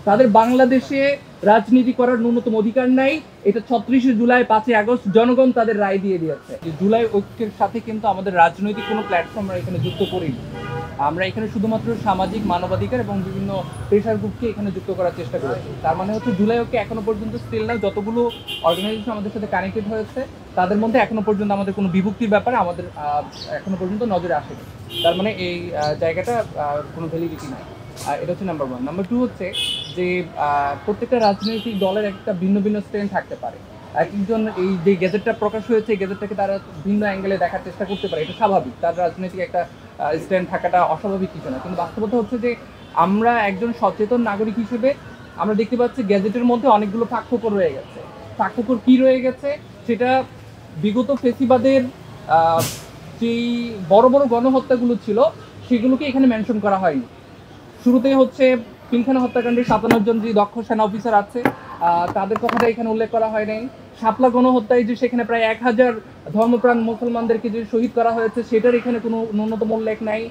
তাদের বাংলাদেশে রাজনীতি করার ন্যূনতম অধিকার নাই। এটা ৩৬শে জুলাই ৫ই আগস্ট জনগণ তাদের রায় দিয়ে দিয়েছে। জুলাই ঐক্যের সাথে কিন্তু আমাদের রাজনৈতিক কোনো প্ল্যাটফর্ম আমরা এখানে যুক্ত করিনি। আমরা এখানে শুধুমাত্র সামাজিক মানবাধিকার এবং বিভিন্ন প্রেশার গ্রুপকে এখানে যুক্ত করার চেষ্টা করেছি। তার মানে হচ্ছে জুলাই ঐক্য এখনো পর্যন্ত স্টিল না, যতগুলো অর্গানাইজেশন আমাদের সাথে কানেক্টেড হয়েছে তাদের মধ্যে এখনো পর্যন্ত আমাদের কোনো বিভক্তির ব্যাপারে আমাদের এখনো পর্যন্ত নজরে আসেনি। তার মানে এই জায়গাটা কোনো ভ্যালিডিটি নাই। এটা হচ্ছে নাম্বার ওয়ান। নাম্বার টু হচ্ছে যে প্রত্যেকটা রাজনৈতিক দলের একটা ভিন্ন ভিন্ন স্ট্যান্ড থাকতে পারে। একজন এই যে গেজেটটা প্রকাশ হয়েছে এই গেজেটটাকে তারা ভিন্ন অ্যাঙ্গেলে দেখার চেষ্টা করতে পারে, এটা স্বাভাবিক। তার রাজনৈতিক একটা স্ট্যান্ড থাকাটা অস্বাভাবিক কিছু না, কিন্তু বাস্তবতা হচ্ছে যে আমরা একজন সচেতন নাগরিক হিসেবে আমরা দেখতে পাচ্ছি গেজেটের মধ্যে অনেকগুলো ফাঁকফোকর রয়ে গেছে। ফাঁকফোকর কী রয়ে গেছে সেটা বিগত ফেসিবাদের যেই বড় বড় গণহত্যাগুলো ছিল সেগুলোকে এখানে মেনশন করা হয়নি। শুরুতে হচ্ছে পিলখানা হত্যাকাণ্ডের ৫৭ জন যে দক্ষ সেনা অফিসার আছে তাদের কথাটা এখানে উল্লেখ করা হয় নাই। শাপলা গণহত্যায় যে সেখানে প্রায় ১,০০০ ধর্মপ্রাণ মুসলমানদেরকে যে শহীদ করা হয়েছে সেটার এখানে কোনো ন্যূনতম উল্লেখ নাই।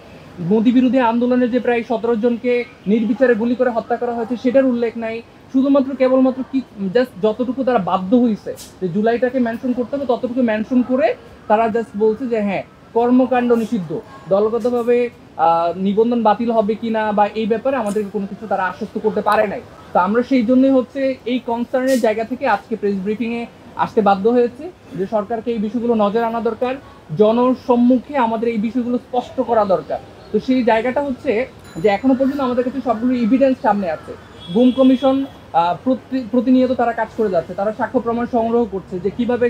মোদি বিরোধী আন্দোলনে যে প্রায় ১৭ জনকে নির্বিচারে গুলি করে হত্যা করা হয়েছে সেটার উল্লেখ নাই। শুধুমাত্র কেবলমাত্র কি জাস্ট যতটুকু তারা বাধ্য হয়েছে যে জুলাইটাকে মেনশন করতে হবে ততটুকু মেনশন করে তারা জাস্ট বলছে যে হ্যাঁ কর্মকাণ্ড নিষিদ্ধ, দলগতভাবে নিবন্ধন বাতিল হবে কিনা বা এই ব্যাপারে আমাদেরকে কোনো কিছু তারা আশ্বস্ত করতে পারে নাই। তো আমরা সেই জন্যই হচ্ছে এই কনসার্নের জায়গা থেকে আজকে প্রেস ব্রিফিংয়ে আসতে বাধ্য হয়েছে যে সরকারকে এই বিষয়গুলো নজর আনা দরকার, জনসম্মুখে আমাদের এই বিষয়গুলো স্পষ্ট করা দরকার। তো সেই জায়গাটা হচ্ছে যে এখনো পর্যন্ত আমাদের কাছে সবগুলো এভিডেন্স সামনে আছে। গুম কমিশন প্রতিনিয়ত তারা কাজ করে যাচ্ছে, তারা সাক্ষ্য প্রমাণ সংগ্রহ করছে যে কিভাবে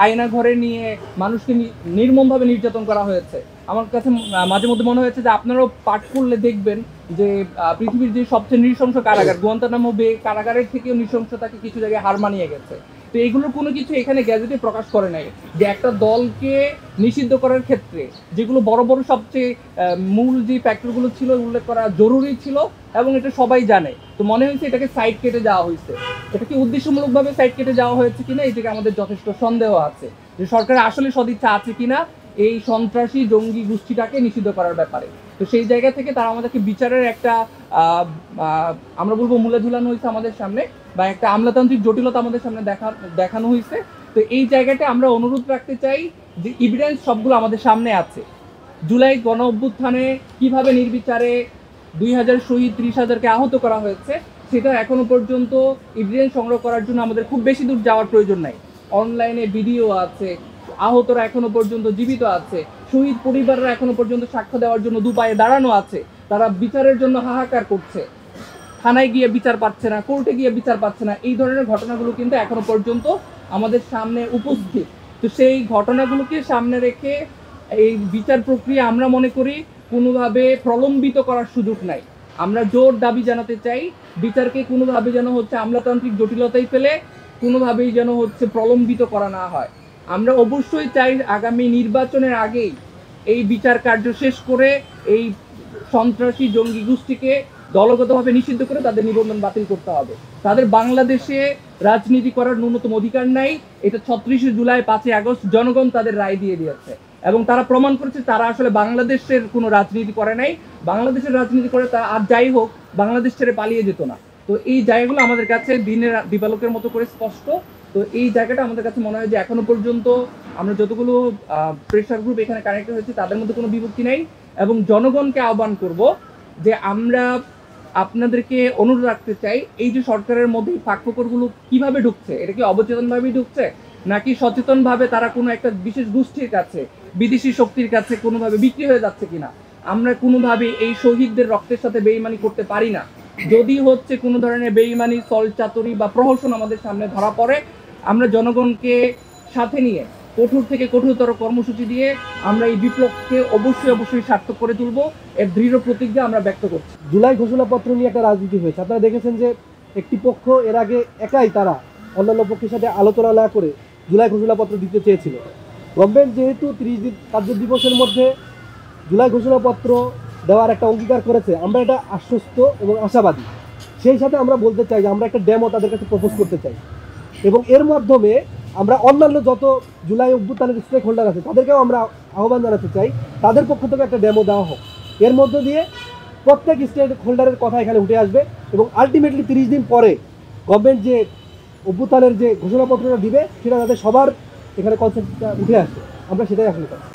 আয়না ঘরে নিয়ে মানুষকে নির্মমভাবে নির্যাতন করা হয়েছে। আমার কাছে মাঝে মধ্যে মনে হয়েছে যে আপনারাও পাঠ করলে দেখবেন যে পৃথিবীর যে সবচেয়ে নৃশংস কারাগার গুয়ান্তানামো বে কারাগারের থেকেও নৃশংসতাকে কিছু জায়গায় হার মানিয়ে গেছে। তো এগুলোর কোনো কিছু এখানে গ্যাজেটে প্রকাশ করে নাই যে একটা দলকে নিষিদ্ধ করার ক্ষেত্রে যেগুলো বড় বড় সবচেয়ে মূল যে ফ্যাক্টরগুলো ছিল উল্লেখ করা জরুরি ছিল এবং এটা সবাই জানে। তো মনে হয়েছে এটাকে সাইড কেটে যাওয়া হয়েছে। এটা কি উদ্দেশ্যমূলকভাবে সাইড কেটে যাওয়া হয়েছে কিনা এই থেকে আমাদের যথেষ্ট সন্দেহ আছে যে সরকারের আসলে সদিচ্ছা আছে কিনা এই সন্ত্রাসী জঙ্গি গোষ্ঠীটাকে নিষিদ্ধ করার ব্যাপারে। তো সেই জায়গা থেকে তারা আমাদেরকে বিচারের একটা আমরা বলবো মূলে ঝুলানো হয়েছে আমাদের সামনে, বা একটা আমলাতান্ত্রিক জটিলতা আমাদের সামনে দেখানো হয়েছে। তো এই জায়গাটা আমরা অনুরোধ রাখতে চাই যে এভিডেন্স সবগুলো আমাদের সামনে আছে। জুলাই গণ অভ্যুত্থানে কীভাবে নির্বিচারে ২,০০০ শহীদ ৩০,০০০কে আহত করা হয়েছে সেটা এখনো পর্যন্ত এভিডেন্স সংগ্রহ করার জন্য আমাদের খুব বেশি দূর যাওয়ার প্রয়োজন নাই। অনলাইনে ভিডিও আছে, আহতরা এখনো পর্যন্ত জীবিত আছে, শহীদ পরিবাররা এখনো পর্যন্ত সাক্ষ্য দেওয়ার জন্য দুপায়ে দাঁড়ানো আছে, তারা বিচারের জন্য হাহাকার করছে, থানায় গিয়ে বিচার পাচ্ছে না, কোর্টে গিয়ে বিচার পাচ্ছে না। এই ধরনের ঘটনাগুলো কিন্তু এখনো পর্যন্ত আমাদের সামনে উপস্থিত। তো সেই ঘটনাগুলোকে সামনে রেখে এই বিচার প্রক্রিয়া আমরা মনে করি কোনোভাবে প্রলম্বিত করার সুযোগ নাই। আমরা জোর দাবি জানাতে চাই বিচারকে কোনোভাবে যেন হচ্ছে আমলাতান্ত্রিক জটিলতায় ফেলে কোনোভাবেই যেন হচ্ছে প্রলম্বিত করা না হয়। আমরা অবশ্যই চাই আগামী নির্বাচনের আগেই এই বিচার কার্য শেষ করে এই সন্ত্রাসী জঙ্গি গোষ্ঠীকে দলগতভাবে নিষিদ্ধ করে তাদের নিবন্ধন বাতিল করতে হবে। তাদের বাংলাদেশে রাজনীতি করার ন্যূনতম অধিকার নাই। এটা ৩৬শে জুলাই ৫ই আগস্ট জনগণ তাদের রায় দিয়ে দিয়েছে এবং তারা প্রমাণ করেছে তারা আসলে বাংলাদেশের কোনো রাজনীতি করে নাই। বাংলাদেশের রাজনীতি করে তারা আর যাই হোক বাংলাদেশ ছেড়ে পালিয়ে যেত না। তো এই জায়গাগুলো আমাদের কাছে দিনের দিবালোকের মতো করে স্পষ্ট। তো এই জায়গাটা আমাদের কাছে মনে হয় যে এখনো পর্যন্ত আমরা যতগুলো প্রেশার গ্রুপ এখানে কানেক্টেড হয়েছে তাদের মধ্যে কোনো বিভক্তি নেই এবং জনগণকে আহ্বান করব যে আমরা আপনাদেরকে অনুরোধ রাখতে চাই এই যে সরকারের মধ্যে ফাঁকফোকরগুলো কিভাবে ঢুকছে, এটা কি অবচেতনভাবেই ঢুকছে নাকি সচেতনভাবে তারা কোনো একটা বিশেষ গোষ্ঠীর কাছে বিদেশি শক্তির কাছে কোনোভাবে বিক্রি হয়ে যাচ্ছে কিনা। আমরা কোনোভাবে এই শহীদদের রক্তের সাথে বেইমানি করতে পারি না। যদি হচ্ছে কোনো ধরনের বেইমানি ছলচাতুরি বা প্রহসন আমাদের সামনে ধরা পড়ে আমরা জনগণকে সাথে নিয়ে কঠোর থেকে কঠোরতর কর্মসূচি দিয়ে আমরা এই বিপ্লবকে অবশ্যই সার্থক করে তুলব, এর দৃঢ় প্রতিজ্ঞা আমরা ব্যক্ত করছি। জুলাই ঘোষণাপত্র নিয়ে একটা রাজনীতি হয়েছে। আপনারা দেখেছেন যে একটি পক্ষ এর আগে একাই তারা অন্যান্য পক্ষের সাথে আলোচনা না করে জুলাই ঘোষণাপত্র দিতে চেয়েছিল। গভর্নমেন্ট যেহেতু ৩০ দিন কার্য দিবসের মধ্যে জুলাই ঘোষণাপত্র দেওয়ার একটা অঙ্গীকার করেছে, আমরা এটা আশ্বস্ত এবং আশাবাদী। সেই সাথে আমরা বলতে চাই যে আমরা একটা ডেমো তাদের কাছে প্রপোজ করতে চাই এবং এর মাধ্যমে আমরা অন্যান্য যত জুলাই অভ্যুত্থানের স্টেক হোল্ডার আছে তাদেরকেও আমরা আহ্বান জানাতে চাই তাদের পক্ষ থেকে একটা ডেমো দেওয়া হোক। এর মধ্য দিয়ে প্রত্যেক স্টেক হোল্ডারের কথা এখানে উঠে আসবে এবং আলটিমেটলি 30 দিন পরে গভর্নমেন্ট যে অভ্যুত্থানের যে ঘোষণাপত্রটা দিবে সেটা যাতে সবার এখানে কনসেপ্টটা উঠে আসে, আমরা সেটাই আসলে চাই।